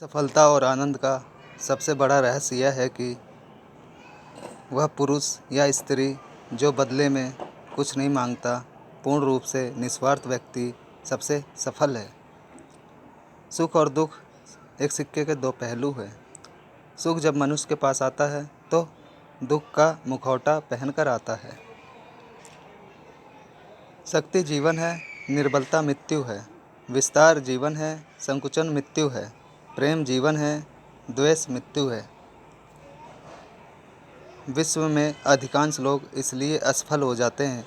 सफलता और आनंद का सबसे बड़ा रहस्य यह है कि वह पुरुष या स्त्री जो बदले में कुछ नहीं मांगता, पूर्ण रूप से निस्वार्थ व्यक्ति सबसे सफल है। सुख और दुख एक सिक्के के दो पहलू हैं। सुख जब मनुष्य के पास आता है तो दुख का मुखौटा पहनकर आता है। शक्ति जीवन है, निर्बलता मृत्यु है। विस्तार जीवन है, संकुचन मृत्यु है। प्रेम जीवन है, द्वेष मृत्यु है। विश्व में अधिकांश लोग इसलिए असफल हो जाते हैं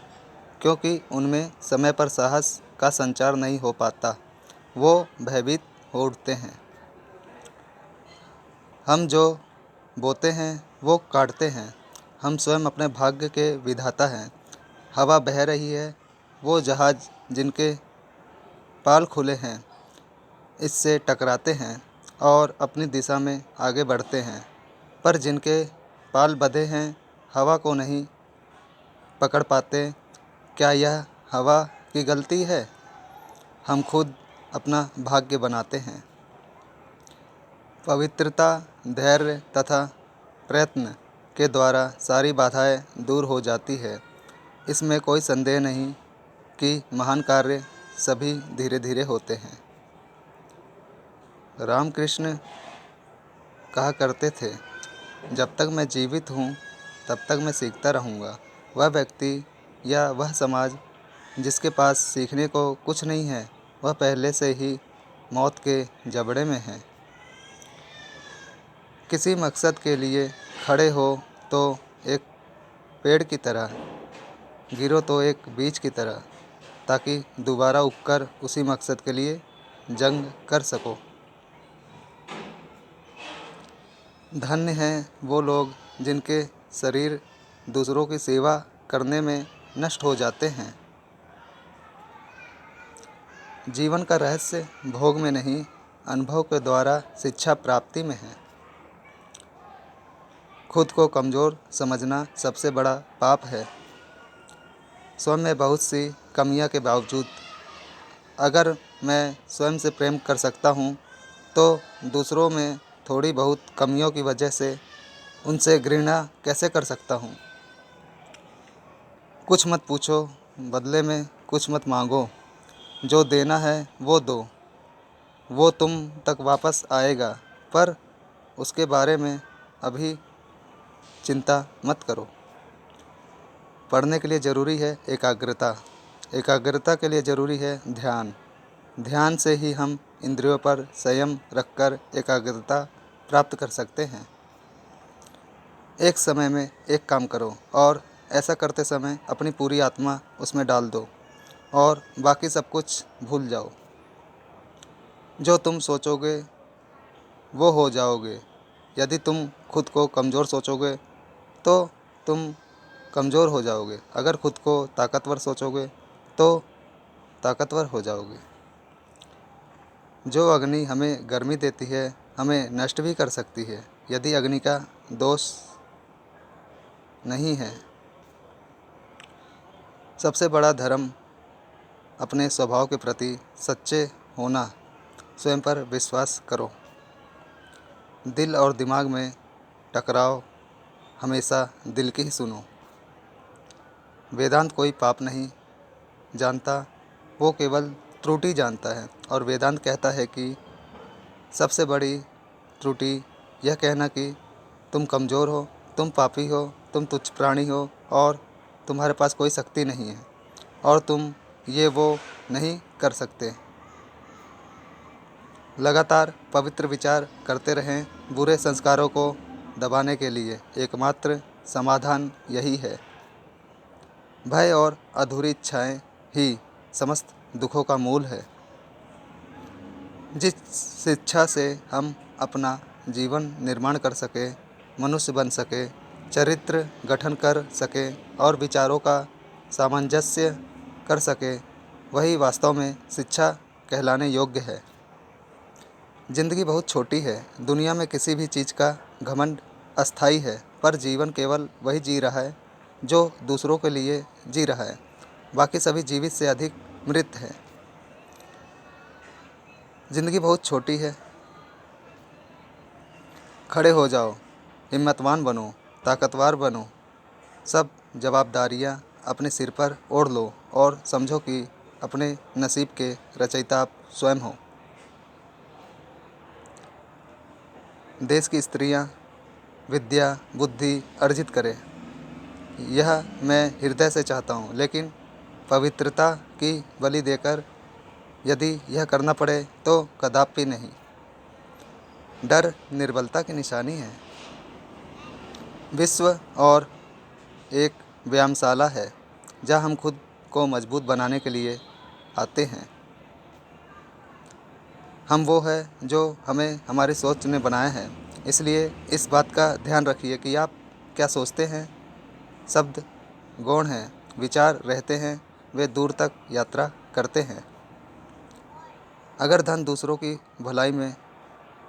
क्योंकि उनमें समय पर साहस का संचार नहीं हो पाता। वो भयभीत हो उठते हैं। हम जो बोते हैं वो काटते हैं। हम स्वयं अपने भाग्य के विधाता हैं। हवा बह रही है, वो जहाज जिनके पाल खुले हैं इससे टकराते हैं और अपनी दिशा में आगे बढ़ते हैं, पर जिनके पाल बंधे हैं हवा को नहीं पकड़ पाते। क्या यह हवा की गलती है? हम खुद अपना भाग्य बनाते हैं। पवित्रता, धैर्य तथा प्रयत्न के द्वारा सारी बाधाएं दूर हो जाती है। इसमें कोई संदेह नहीं कि महान कार्य सभी धीरे धीरे होते हैं। रामकृष्ण कहा करते थे, जब तक मैं जीवित हूँ तब तक मैं सीखता रहूँगा। वह व्यक्ति या वह समाज जिसके पास सीखने को कुछ नहीं है, वह पहले से ही मौत के जबड़े में है। किसी मकसद के लिए खड़े हो तो एक पेड़ की तरह, गिरो तो एक बीज की तरह, ताकि दोबारा उगकर उसी मकसद के लिए जंग कर सको। धन्य हैं वो लोग जिनके शरीर दूसरों की सेवा करने में नष्ट हो जाते हैं। जीवन का रहस्य भोग में नहीं, अनुभव के द्वारा शिक्षा प्राप्ति में है। खुद को कमज़ोर समझना सबसे बड़ा पाप है। स्वयं में बहुत सी कमियां के बावजूद अगर मैं स्वयं से प्रेम कर सकता हूँ तो दूसरों में थोड़ी बहुत कमियों की वजह से उनसे घृणा कैसे कर सकता हूँ। कुछ मत पूछो, बदले में कुछ मत मांगो। जो देना है वो दो, वो तुम तक वापस आएगा, पर उसके बारे में अभी चिंता मत करो। पढ़ने के लिए ज़रूरी है एकाग्रता। एकाग्रता के लिए ज़रूरी है ध्यान। ध्यान से ही हम इंद्रियों पर संयम रखकर एकाग्रता प्राप्त कर सकते हैं। एक समय में एक काम करो और ऐसा करते समय अपनी पूरी आत्मा उसमें डाल दो और बाकी सब कुछ भूल जाओ। जो तुम सोचोगे वो हो जाओगे। यदि तुम खुद को कमज़ोर सोचोगे तो तुम कमज़ोर हो जाओगे। अगर खुद को ताकतवर सोचोगे तो ताकतवर हो जाओगे। जो अग्नि हमें गर्मी देती है, हमें नष्ट भी कर सकती है। यदि अग्नि का दोष नहीं है। सबसे बड़ा धर्म अपने स्वभाव के प्रति सच्चे होना। स्वयं पर विश्वास करो। दिल और दिमाग में टकराव हमेशा दिल की ही सुनो। वेदांत कोई पाप नहीं जानता, वो केवल त्रुटि जानता है। और वेदांत कहता है कि सबसे बड़ी त्रुटि यह कहना कि तुम कमज़ोर हो, तुम पापी हो, तुम तुच्छ प्राणी हो और तुम्हारे पास कोई शक्ति नहीं है और तुम ये वो नहीं कर सकते। लगातार पवित्र विचार करते रहें। बुरे संस्कारों को दबाने के लिए एकमात्र समाधान यही है। भय और अधूरी इच्छाएं ही समस्त दुखों का मूल है। जिस शिक्षा से हम अपना जीवन निर्माण कर सके, मनुष्य बन सके, चरित्र गठन कर सके और विचारों का सामंजस्य कर सके, वही वास्तव में शिक्षा कहलाने योग्य है। जिंदगी बहुत छोटी है। दुनिया में किसी भी चीज़ का घमंड अस्थाई है, पर जीवन केवल वही जी रहा है जो दूसरों के लिए जी रहा है। बाकी सभी जीवित से अधिक मृत है। ज़िंदगी बहुत छोटी है। खड़े हो जाओ, हिम्मतवान बनो, ताकतवर बनो। सब जवाबदारियाँ अपने सिर पर ओढ़ लो और समझो कि अपने नसीब के रचयिता आप स्वयं हो। देश की स्त्रियाँ विद्या बुद्धि अर्जित करें, यह मैं हृदय से चाहता हूँ, लेकिन पवित्रता की बलि देकर यदि यह करना पड़े तो कदापि नहीं। डर निर्बलता की निशानी है। विश्व और एक व्यायामशाला है जहाँ हम खुद को मजबूत बनाने के लिए आते हैं। हम वो है जो हमें हमारी सोच ने बनाया है। इसलिए इस बात का ध्यान रखिए कि आप क्या सोचते हैं। शब्द गौण हैं, विचार रहते हैं, वे दूर तक यात्रा करते हैं। अगर धन दूसरों की भलाई में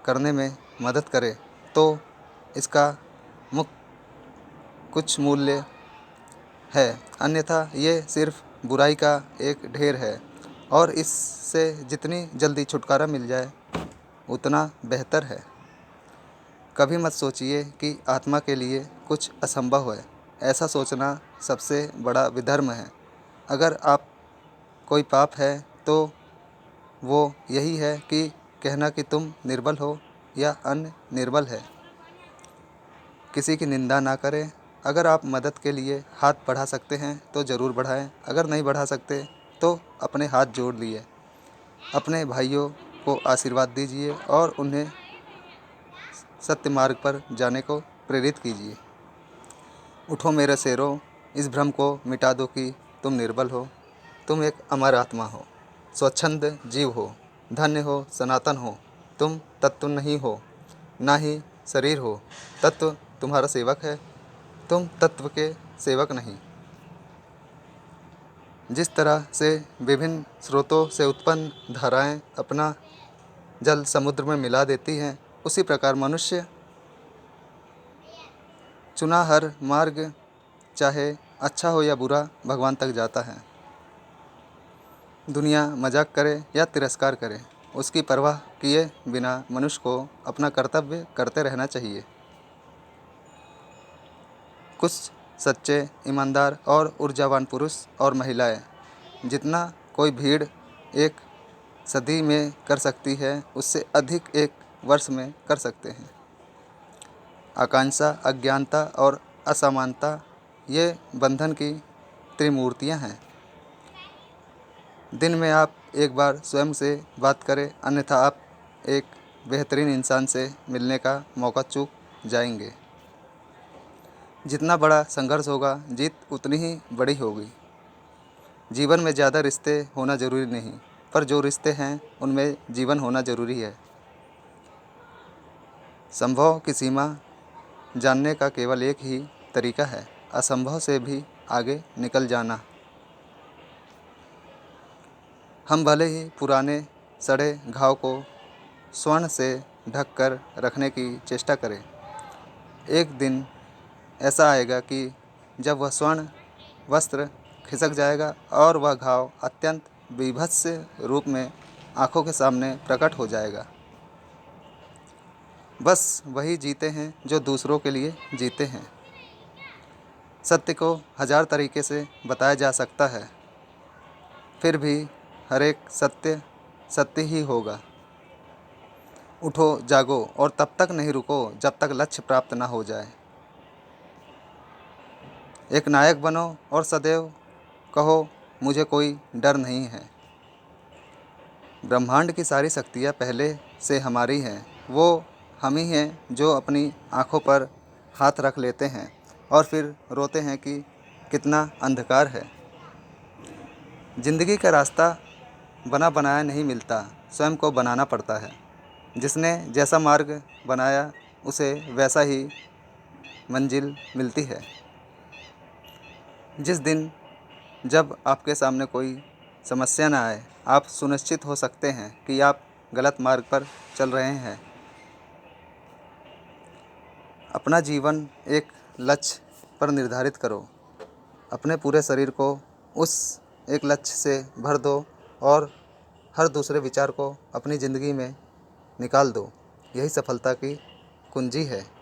करने में मदद करे तो इसका मुख्य कुछ मूल्य है, अन्यथा ये सिर्फ बुराई का एक ढेर है और इससे जितनी जल्दी छुटकारा मिल जाए उतना बेहतर है। कभी मत सोचिए कि आत्मा के लिए कुछ असंभव है। ऐसा सोचना सबसे बड़ा विधर्म है। अगर आप कोई पाप है तो वो यही है कि कहना कि तुम निर्बल हो या अन्य निर्बल है। किसी की निंदा ना करें। अगर आप मदद के लिए हाथ बढ़ा सकते हैं तो ज़रूर बढ़ाएं। अगर नहीं बढ़ा सकते तो अपने हाथ जोड़ लिए अपने भाइयों को आशीर्वाद दीजिए और उन्हें सत्य मार्ग पर जाने को प्रेरित कीजिए। उठो मेरे शेरों, इस भ्रम को मिटा दो कि तुम निर्बल हो। तुम एक अमर आत्मा हो, स्वच्छंद जीव हो, धन्य हो, सनातन हो। तुम तत्व नहीं हो, ना ही शरीर हो। तत्व तुम्हारा सेवक है, तुम तत्व के सेवक नहीं। जिस तरह से विभिन्न स्रोतों से उत्पन्न धाराएं अपना जल समुद्र में मिला देती हैं, उसी प्रकार मनुष्य चुना हर मार्ग, चाहे अच्छा हो या बुरा, भगवान तक जाता है। दुनिया मजाक करे या तिरस्कार करे, उसकी परवाह किए बिना मनुष्य को अपना कर्तव्य करते रहना चाहिए। कुछ सच्चे, ईमानदार और ऊर्जावान पुरुष और महिलाएं जितना कोई भीड़ एक सदी में कर सकती है, उससे अधिक एक वर्ष में कर सकते हैं। आकांक्षा, अज्ञानता और असमानता ये बंधन की त्रिमूर्तियां हैं। दिन में आप एक बार स्वयं से बात करें, अन्यथा आप एक बेहतरीन इंसान से मिलने का मौका चूक जाएंगे। जितना बड़ा संघर्ष होगा, जीत उतनी ही बड़ी होगी। जीवन में ज़्यादा रिश्ते होना ज़रूरी नहीं, पर जो रिश्ते हैं उनमें जीवन होना ज़रूरी है। संभव की सीमा जानने का केवल एक ही तरीका है, असंभव से भी आगे निकल जाना। हम भले ही पुराने सड़े घाव को स्वर्ण से ढक कर रखने की चेष्टा करें, एक दिन ऐसा आएगा कि जब वह स्वर्ण वस्त्र खिसक जाएगा और वह घाव अत्यंत बीभत्स रूप में आंखों के सामने प्रकट हो जाएगा। बस वही जीते हैं जो दूसरों के लिए जीते हैं। सत्य को हजार तरीके से बताया जा सकता है, फिर भी हर एक सत्य सत्य ही होगा। उठो, जागो और तब तक नहीं रुको जब तक लक्ष्य प्राप्त ना हो जाए। एक नायक बनो और सदैव कहो, मुझे कोई डर नहीं है। ब्रह्मांड की सारी शक्तियाँ पहले से हमारी हैं। वो हम ही हैं जो अपनी आँखों पर हाथ रख लेते हैं और फिर रोते हैं कि कितना अंधकार है। ज़िंदगी का रास्ता बना बनाया नहीं मिलता, स्वयं को बनाना पड़ता है। जिसने जैसा मार्ग बनाया उसे वैसा ही मंजिल मिलती है। जिस दिन जब आपके सामने कोई समस्या ना आए, आप सुनिश्चित हो सकते हैं कि आप गलत मार्ग पर चल रहे हैं। अपना जीवन एक लक्ष्य पर निर्धारित करो। अपने पूरे शरीर को उस एक लक्ष्य से भर दो और हर दूसरे विचार को अपनी ज़िंदगी में निकाल दो। यही सफलता की कुंजी है।